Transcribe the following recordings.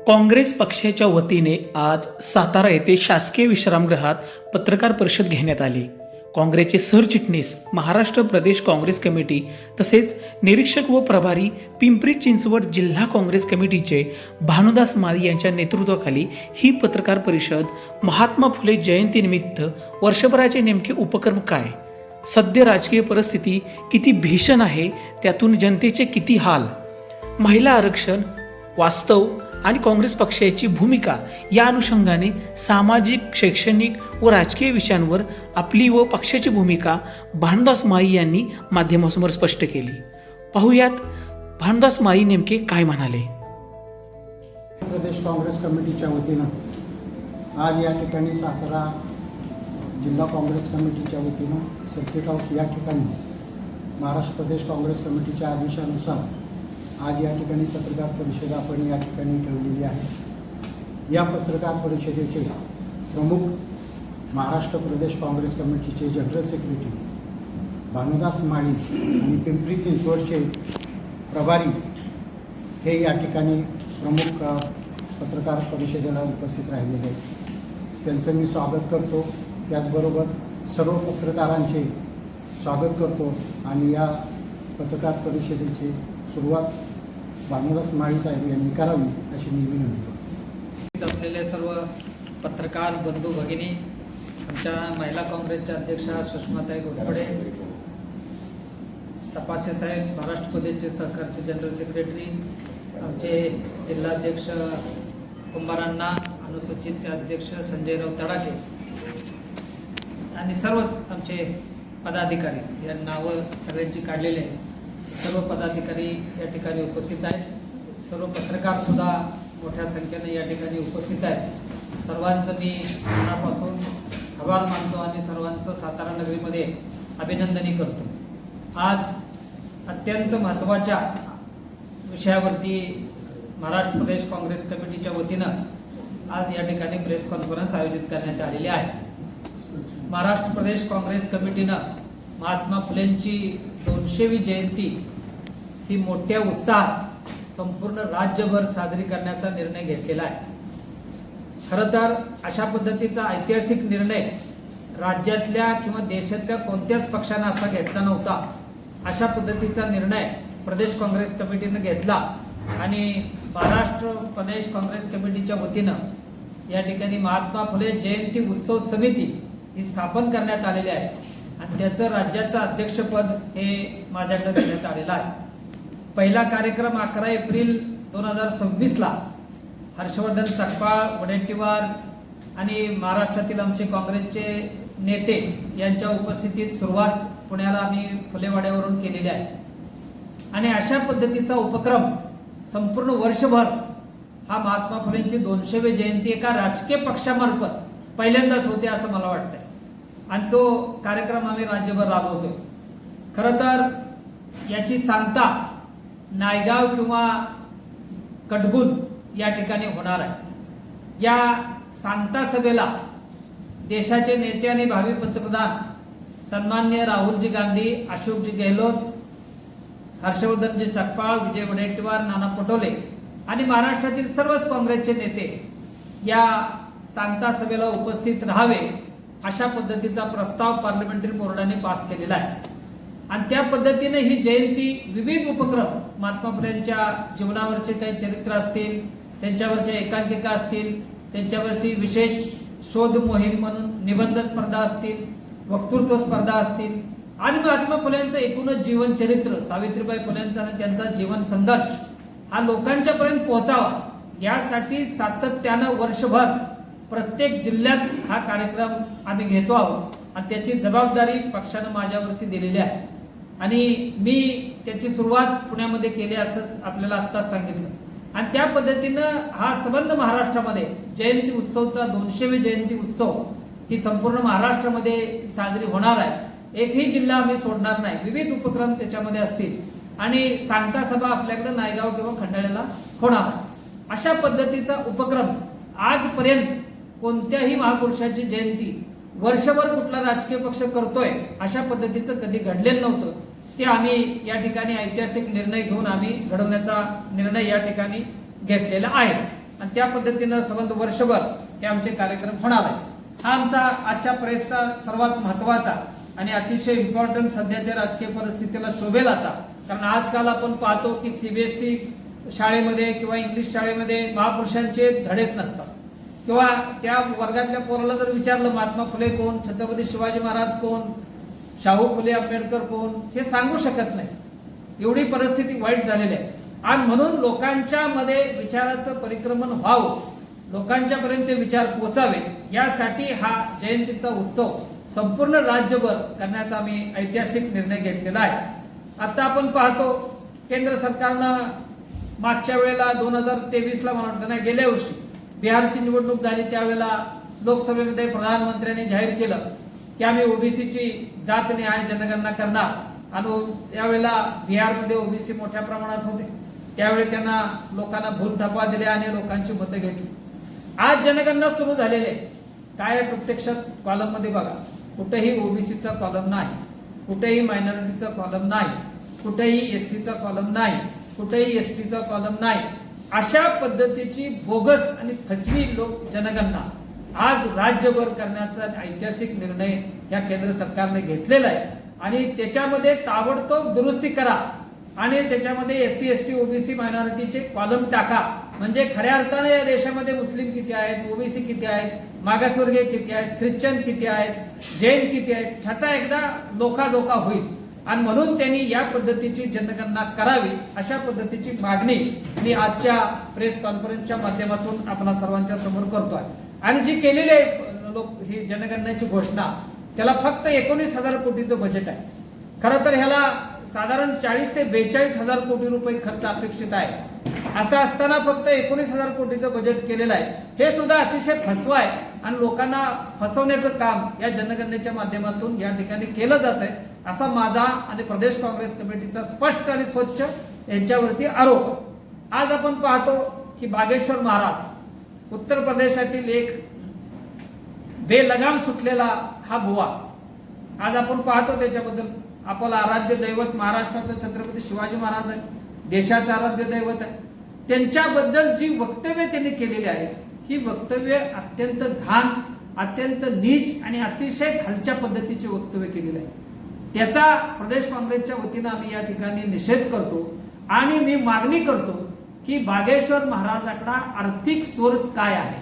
काँग्रेस पक्षाच्या वतीने आज सातारा येथे शासकीय विश्रामगृहात पत्रकार परिषद घेण्यात आली. काँग्रेसचे सरचिटणीस, महाराष्ट्र प्रदेश काँग्रेस कमिटी तसेच निरीक्षक व प्रभारी पिंपरी चिंचवड जिल्हा काँग्रेस कमिटीचे भानुदास माळी यांच्या नेतृत्वाखाली ही पत्रकार परिषद महात्मा फुले जयंतीनिमित्त वर्षभराचे नेमके उपक्रम काय, सद्य राजकीय परिस्थिती किती भीषण आहे, त्यातून जनतेचे किती हाल, महिला आरक्षण, वास्तव आणि काँग्रेस पक्षाची भूमिका या अनुषंगाने सामाजिक, शैक्षणिक व राजकीय विषयांवर आपली व पक्षाची भूमिका भानुदास माळी यांनी माध्यमासमोर स्पष्ट केली. पाहुयात भानुदास माळी नेमके काय म्हणाले. प्रदेश काँग्रेस कमिटीच्या वतीनं आज या ठिकाणी सातारा जिल्हा काँग्रेस कमिटीच्या वतीनं सर्किट हाऊस या ठिकाणी महाराष्ट्र प्रदेश काँग्रेस कमिटीच्या आदेशानुसार आज या ठिकाणी पत्रकार परिषद आपण या ठिकाणी ठेवलेली आहे. या पत्रकार परिषदेचे प्रमुख महाराष्ट्र प्रदेश काँग्रेस कमिटीचे जनरल सेक्रेटरी भानुदास माळी आणि पिंपरी चिंचवडचे प्रभारी हे या ठिकाणी प्रमुख पत्रकार परिषदेला उपस्थित राहिलेले आहेत. त्यांचं मी स्वागत करतो. त्याचबरोबर सर्व पत्रकारांचे स्वागत करतो आणि या पत्रकार परिषदेची सुरुवात भानुदास माळी साहेब यांनी करावी अशी मी विनंती करतो. असलेले सर्व पत्रकार बंधू भगिनी, आमच्या महिला काँग्रेसच्या अध्यक्षा सुषमाताई घोरपडे, तपासे साहेब, महाराष्ट्र प्रदेशचे सरकारचे जनरल सेक्रेटरी, आमचे जिल्हाध्यक्ष कुंभारांना, अनुसूचितचे अध्यक्ष संजयराव तडाखे आणि सर्वच आमचे पदाधिकारी, या नावं सगळ्यांची काढलेली आहेत. सर्व पदाधिकारी या ठिकाणी उपस्थित आहेत. सर्व पत्रकार सुद्धा मोठ्या संख्येने या ठिकाणी उपस्थित आहेत. सर्वांचं मी मनापासून आभार मानतो आणि सर्वांचं सातारा नगरीमध्ये अभिनंदनही करतो. आज अत्यंत महत्त्वाच्या विषयावरती महाराष्ट्र प्रदेश काँग्रेस कमिटीच्या वतीनं आज या ठिकाणी प्रेस कॉन्फरन्स आयोजित करण्यात आलेली आहे. महाराष्ट्र प्रदेश काँग्रेस कमिटीनं महात्मा फुलेंची 200वी जयंती ही मोठ्या उत्साहात संपूर्ण राज्यभर साजरी करण्याचा निर्णय घेतलेला आहे. खरं तर अशा पद्धतीचा ऐतिहासिक निर्णय राज्यातल्या किंवा देशातल्या कोणत्याच पक्षानं असा घेतला नव्हता. अशा पद्धतीचा निर्णय प्रदेश काँग्रेस कमिटीनं घेतला आणि महाराष्ट्र प्रदेश काँग्रेस कमिटीच्या वतीनं या ठिकाणी महात्मा फुले जयंती उत्सव समिती ही स्थापन करण्यात आलेली आहे आणि त्याचं राज्याचं अध्यक्षपद हे माझ्याकडे देण्यात आलेलं आहे. पहिला कार्यक्रम 11 एप्रिल 2026ला हर्षवर्धन सकपाळ, वडेट्टीवार आणि महाराष्ट्रातील आमचे काँग्रेसचे नेते यांच्या उपस्थितीत सुरुवात पुण्याला आम्ही फुलेवाड्यावरून केलेली आहे. आणि अशा पद्धतीचा उपक्रम संपूर्ण वर्षभर हा महात्मा फुलेंची 200वी जयंती एका राजकीय पक्षामार्फत पहिल्यांदाच होते असं मला वाटतंय आणि तो कार्यक्रम आम्ही राज्यभर राबवतोय. खरं तर याची सांगता नायगाव किंवा कडगुल या ठिकाणी होणार आहे. या सांगता सभेला देशाचे नेते आणि भावी पंतप्रधान सन्माननीय राहुलजी गांधी, अशोकजी गेहलोत, हर्षवर्धनजी सकपाळ, विजय वडेट्टीवार, नाना पटोले आणि महाराष्ट्रातील सर्वच काँग्रेसचे नेते या सांगता सभेला उपस्थित राहावे अशा पद्धतीचा प्रस्ताव पार्लमेंटरी बोर्डाने पास केलेला आहे. आणि त्या पद्धतीने ही जयंती विविध उपक्रम, महात्मा फुलेंच्या जीवनावरचे काही चरित्र असतील, त्यांच्यावरच्या एकांकिका असतील, त्यांच्यावरची विशेष शोध मोहीम म्हणून निबंध स्पर्धा असतील, वक्तृत्व स्पर्धा असतील आणि महात्मा फुलेंचं एकूणच जीवन चरित्र, सावित्रीबाई फुलेंचा आणि त्यांचा जीवन संघर्ष हा लोकांच्यापर्यंत पोहोचावा यासाठी सातत्यानं वर्षभर प्रत्येक जिल्ह्यात हा कार्यक्रम आम्ही घेतो आहोत आणि त्याची जबाबदारी पक्षानं माझ्यावरती दिलेली आहे आणि मी त्याची सुरुवात पुण्यामध्ये केली असंच आपल्याला आत्ताच सांगितलं. आणि त्या पद्धतीनं हा संबंध महाराष्ट्रामध्ये जयंती उत्सवचा 200वी जयंती उत्सव ही संपूर्ण महाराष्ट्रामध्ये साजरी होणार आहे. एकही जिल्हा आम्ही सोडणार नाही. विविध उपक्रम त्याच्यामध्ये असतील आणि सांगता सभा आपल्याकडे नायगाव किंवा खंडाळ्याला होणार आहे. अशा पद्धतीचा उपक्रम आजपर्यंत कोणत्याही महापुरुषाची जयंती वर्षभर कुठला राजकीय पक्ष करतोय अशा पद्धतीचं कधी घडलेलं नव्हतं. ते आम्ही या ठिकाणी ऐतिहासिक निर्णय घेऊन आम्ही घडवण्याचा निर्णय या ठिकाणी घेतलेला आहे. आणि त्या पद्धतीनं संबंध वर्षभर हे आमचे कार्यक्रम होणार आहे. हा आमचा आजच्या प्रेसचा सर्वात महत्त्वाचा आणि अतिशय इम्पॉर्टंट सध्याच्या राजकीय परिस्थितीला शोभेल असा, कारण आजकाल आपण पाहतो की CBSE शाळेमध्ये किंवा इंग्लिश शाळेमध्ये महापुरुषांचे धडेच नसतात, किंवा त्या वर्गातल्या पोराला जर विचारलं महात्मा फुले कोण, छत्रपती शिवाजी महाराज कोण, शाहू फुले आंबेडकर कोण, हे सांगू शकत नाही. एवढी परिस्थिती वाईट झालेली आहे. आणि म्हणून लोकांच्या मध्ये विचाराचं परिक्रमण व्हावं, लोकांच्या पर्यंत विचार पोचावे, यासाठी हा जयंतीचा उत्सव संपूर्ण राज्यभर करण्याचा आम्ही ऐतिहासिक निर्णय घेतलेला आहे. आता आपण पाहतो केंद्र सरकारनं मागच्या वेळेला 2023ला मला वाटतं नाही, गेल्या वर्षी बिहारची निवडणूक झाली त्यावेळेला लोकसभेमध्ये प्रधानमंत्र्यांनी जाहीर केलं की आम्ही ओबीसीची जात न्याय जनगणना करणार. आणि त्यावेळेला बिहारमध्ये ओबीसी मोठ्या प्रमाणात होते. त्यावेळी त्यांना लोकांना भूलथापा दिल्या आणि लोकांची मतं घेतली. आज जनगणना सुरू झालेली आहे. काय प्रत्यक्षात कॉलममध्ये बघा, कुठेही ओबीसीचा कॉलम नाही, कुठेही मायनॉरिटीचा कॉलम नाही, कुठेही एससीचा कॉलम नाही, कुठेही एसटीचा कॉलम नाही. अशा पद्धतीची बोगस आणि फसवी लोक जनगणना आज राज्यभर करण्याचा ऐतिहासिक निर्णय या केंद्र सरकारने घेतलेला आहे. आणि त्याच्यामध्ये ताबडतोब दुरुस्ती करा आणि त्याच्यामध्ये SC ST OBC मायनॉरिटीचे कॉलम टाका. म्हणजे खऱ्या अर्थाने या देशामध्ये मुस्लिम किती आहेत, ओबीसी किती आहेत, मागासवर्गीय किती आहेत, ख्रिश्चन किती आहेत, जैन किती आहेत, ह्याचा एकदा लोकाजोका होईल. आणि म्हणून त्यांनी या पद्धतीची जनगणना करावी अशा पद्धतीची मागणी मी आजच्या प्रेस कॉन्फरन्सच्या माध्यमातून आपणा सर्वांच्या समोर करतोय. आणि जी केलेली आहे लोक ही जनगणनेची घोषणा, त्याला फक्त 19,000 कोटीचं बजेट आहे. खरं तर ह्याला साधारण 40 ते 42,000 कोटी रुपये खर्च अपेक्षित आहे. असं असताना फक्त 19,000 कोटीचं बजेट केलेलं आहे. हे सुद्धा अतिशय फसवा आहे आणि लोकांना फसवण्याचं काम या जनगणनेच्या माध्यमातून या ठिकाणी केलं जात आहे, असा माझा आणि प्रदेश काँग्रेस कमिटीचा स्पष्ट आणि स्वच्छ यांच्यावरती आरोप. आज आपण पाहतो की बागेश्वर महाराज उत्तर प्रदेशातील एक बेलगाम सुटलेला हा बुवा, आज आपण पाहतो त्याच्याबद्दल आपलं आराध्य दैवत महाराष्ट्राचं छत्रपती शिवाजी महाराज आहे, देशाचं आराध्य दैवत आहे. त्यांच्याबद्दल जी वक्तव्य त्यांनी केलेली आहे ही वक्तव्य अत्यंत घाण, अत्यंत नीच आणि अतिशय खालच्या पद्धतीचे वक्तव्य केलेले आहे. त्याचा प्रदेश काँग्रेसच्या वतीनं आम्ही या ठिकाणी निषेध करतो आणि मी मागणी करतो की बागेश्वर महाराजाकडा आर्थिक सोर्स काय आहे.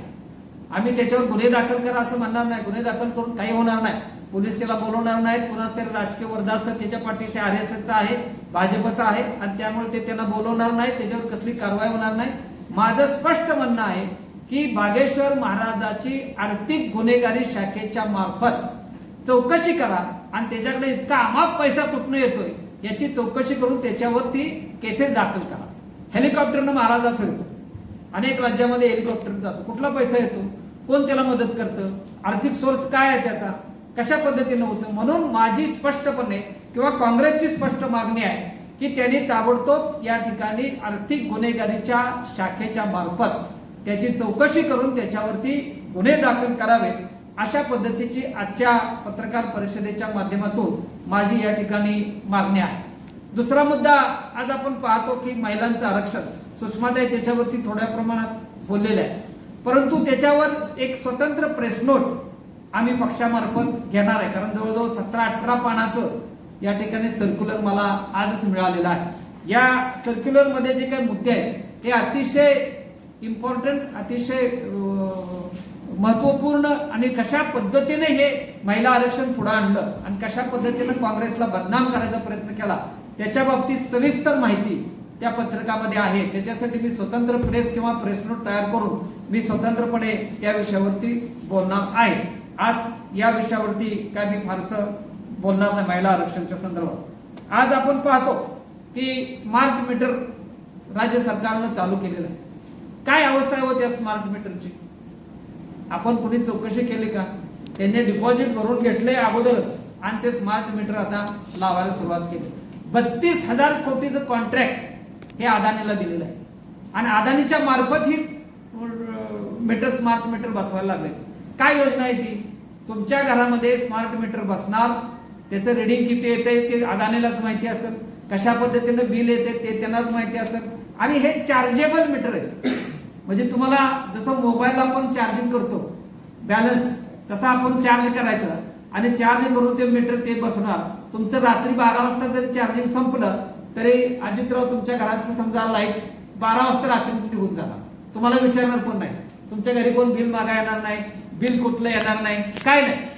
आम्ही त्याच्यावर गुन्हे दाखल करा असं म्हणणार नाही, गुन्हे दाखल करून काही होणार नाही, पोलीस त्याला बोलवणार नाहीत, कुणाच तरी राजकीय वर्धास्त त्याच्या पाठीशी RSSचा आहे, भाजपचा आहे आणि त्यामुळे ते त्यांना बोलवणार नाही, त्याच्यावर कसली कारवाई होणार नाही. माझं स्पष्ट म्हणणं आहे की बागेश्वर महाराजाची आर्थिक गुन्हेगारी शाखेच्या मार्फत चौकशी करा आणि त्याच्याकडे इतका अमाप पैसा कुठून येतोय याची चौकशी करून त्याच्यावरती केसेस दाखल करा. हेलिकॉप्टरनं महाराजा फिरतो, अनेक राज्यामध्ये हेलिकॉप्टर जातो, कुठला पैसा येतो, कोण त्याला मदत करतं, आर्थिक सोर्स काय आहे त्याचा, कशा पद्धतीनं होतं. म्हणून माझी स्पष्टपणे किंवा काँग्रेसची स्पष्ट मागणी आहे की त्यांनी ताबडतोब या ठिकाणी आर्थिक गुन्हेगारीच्या शाखेच्या मार्फत त्याची चौकशी करून त्याच्यावरती गुन्हे दाखल करावे, अशा पद्धतीची आजच्या पत्रकार परिषदेच्या माध्यमातून माझी या ठिकाणी मागणी आहे. दुसरा मुद्दा, आज आपण पाहतो की महिलांचं आरक्षण, सुषमाताई त्याच्यावरती थोड्या प्रमाणात बोललेलं आहे, परंतु त्याच्यावर एक स्वतंत्र प्रेस नोट आम्ही पक्षामार्फत घेणार आहे. कारण जवळजवळ 17-18 पानाचं या ठिकाणी सर्क्युलर मला आजच मिळालेलं आहे. या सर्क्युलर मध्ये जे काही मुद्दे आहेत हे अतिशय इम्पॉर्टंट, अतिशय महत्वपूर्ण आणि कशा पद्धतीने हे महिला आरक्षण पुढे आणलं आणि कशा पद्धतीने काँग्रेसला बदनाम करायचा प्रयत्न केला त्याच्या बाबतीत सविस्तर माहिती त्या पत्रकामध्ये आहे. त्याच्यासाठी मी स्वतंत्र प्रेस किंवा प्रेस नोट तयार करून मी स्वतंत्रपणे त्या विषयावरती बोलणार आहे. आज या विषयावरती काय मी फारसं बोलणार नाही महिला आरक्षणाच्या संदर्भात. आज आपण पाहतो की स्मार्ट मीटर राज्य सरकारनं चालू केलेलं आहे. काय अवस्था आहे व त्या स्मार्ट मीटरची आपण कुणी चौकशी केली का? त्यांनी डिपॉझिट भरून घेतले अगोदरच आणि ते स्मार्ट मीटर आता लावायला सुरुवात केली. 32,000 कोटीचं कॉन्ट्रॅक्ट हे अदानीला दिलेलं आहे आणि अदानीच्या मार्फत ही मीटर स्मार्ट मीटर बसवायला लागले. काय योजना आहे ती? तुमच्या घरामध्ये स्मार्ट मीटर बसणार, त्याचं रिडिंग किती येते ते अदानीलाच माहिती असेल, कशा पद्धतीने बिल येते ते त्यांनाच माहिती असेल आणि हे चार्जेबल मीटर आहे. म्हणजे तुम्हाला जसं मोबाईलला आपण चार्जिंग करतो बॅलन्स, तसा आपण चार्ज करायचं आणि चार्ज करून ते मीटर ते बसणार. तुमचं रात्री 12 वाजता जरी चार्जिंग संपलं तरी अजितराव तुमच्या घराचं समजा लाईट 12 वाजता रात्री निघून जाणार, तुम्हाला विचारणार पण नाही. तुमच्या घरी कोण बिल मागा येणार नाही, बिल कुठलं येणार नाही, काय नाही.